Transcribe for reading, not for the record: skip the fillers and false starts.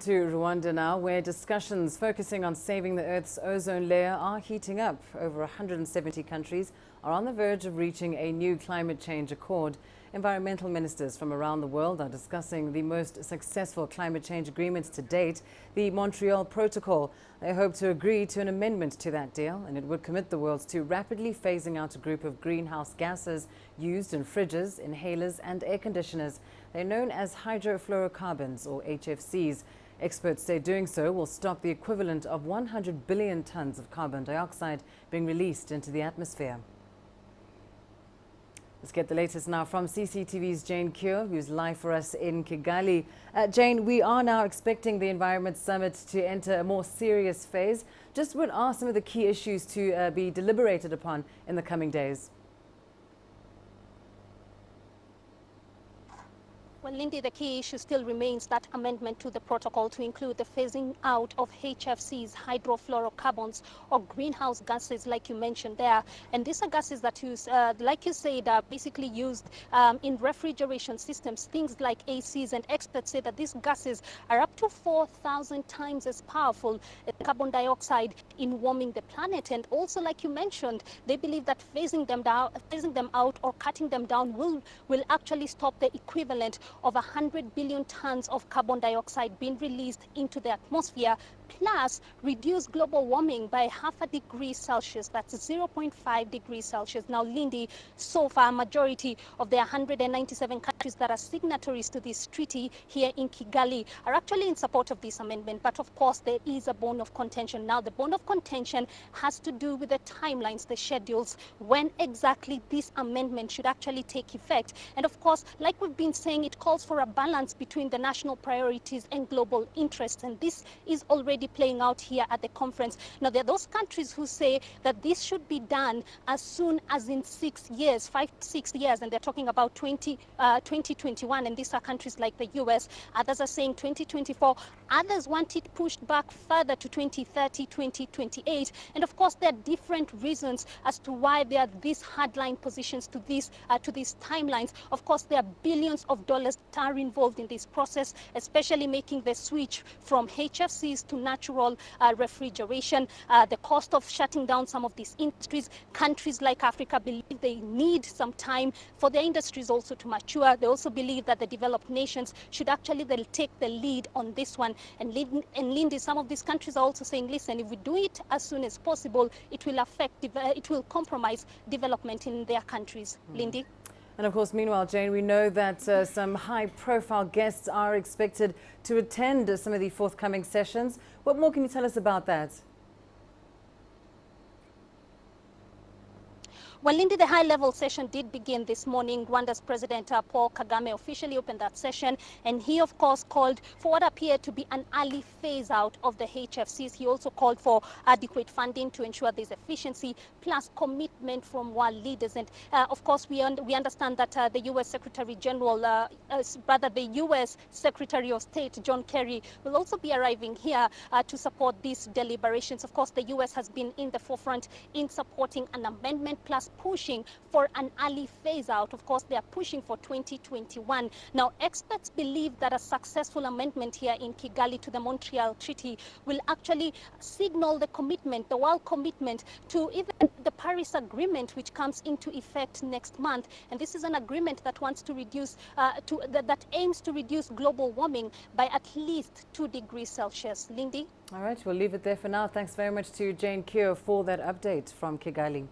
To Rwanda now, where discussions focusing on saving the Earth's ozone layer are heating up. Over 170 countries are on the verge of reaching a new climate change accord. Environmental ministers from around the world are discussing the most successful climate change agreements to date, the Montreal Protocol. They hope to agree to an amendment to that deal, and it would commit the world to rapidly phasing out a group of greenhouse gases used in fridges, inhalers and air conditioners. They're known as hydrofluorocarbons, or HFCs. Experts say doing so will stop the equivalent of 100 billion tons of carbon dioxide being released into the atmosphere. Let's get the latest now from CCTV's Jane Kure, who's live for us in Kigali. Jane, we are now expecting the Environment Summit to enter a more serious phase. Just what are some of the key issues to be deliberated upon in the coming days? Well, Lindy, the key issue still remains that amendment to the protocol to include the phasing out of HFCs, hydrofluorocarbons, or greenhouse gases, like you mentioned there. And these are gases that use, like you said, are basically used in refrigeration systems, things like ACs. And experts say that these gases are up to 4,000 times as powerful as carbon dioxide in warming the planet. And also, like you mentioned, they believe that phasing them out or cutting them down will actually stop the equivalent of 100 billion tons of carbon dioxide being released into the atmosphere, plus reduce global warming by 0.5 degrees Celsius. That's 0.5 degrees Celsius. Now, Lindy, so far, majority of the 197 countries that are signatories to this treaty here in Kigali are actually in support of this amendment. But of course, there is a bone of contention. Now, the bone of contention has to do with the timelines, the schedules, when exactly this amendment should actually take effect. And of course, like we've been saying, it calls for a balance between the national priorities and global interests. And this is already playing out here at the conference. Now, there are those countries who say that this should be done as soon as in 6 years, 5 to 6 years, and they're talking about 2021, and these are countries like the US. Others are saying 2024. Others want it pushed back further to 2030, 2028. And of course, there are different reasons as to why there are these hardline positions to these timelines. Of course, there are billions of dollars that are involved in this process, especially making the switch from HFCs to natural refrigeration. The cost of shutting down some of these industries. Countries like Africa believe they need some time for their industries also to mature. They also believe that the developed nations should actually take the lead on this one. And Lindy, some of these countries are also saying, listen, if we do it as soon as possible, it will compromise development in their countries. Lindy? And of course, meanwhile, Jane, we know that some high-profile guests are expected to attend some of the forthcoming sessions. What more can you tell us about that? Well, Lindy, the high-level session did begin this morning. Rwanda's President Paul Kagame officially opened that session, and he, of course, called for what appeared to be an early phase-out of the HFCs. He also called for adequate funding to ensure there's efficiency, plus commitment from world leaders. And, of course, we understand that the U.S. Secretary General, the U.S. Secretary of State, John Kerry, will also be arriving here to support these deliberations. Of course, the U.S. has been in the forefront in supporting an amendment, plus pushing for an early phase out. Of course, they are pushing for 2021. Now, experts believe that a successful amendment here in Kigali to the Montreal Treaty will actually signal the commitment, the world commitment to even the Paris Agreement, which comes into effect next month. And this is an agreement that wants to reduce, that aims to reduce global warming by at least 2 degrees Celsius. Lindy? All right, we'll leave it there for now. Thanks very much to Jane Kure for that update from Kigali.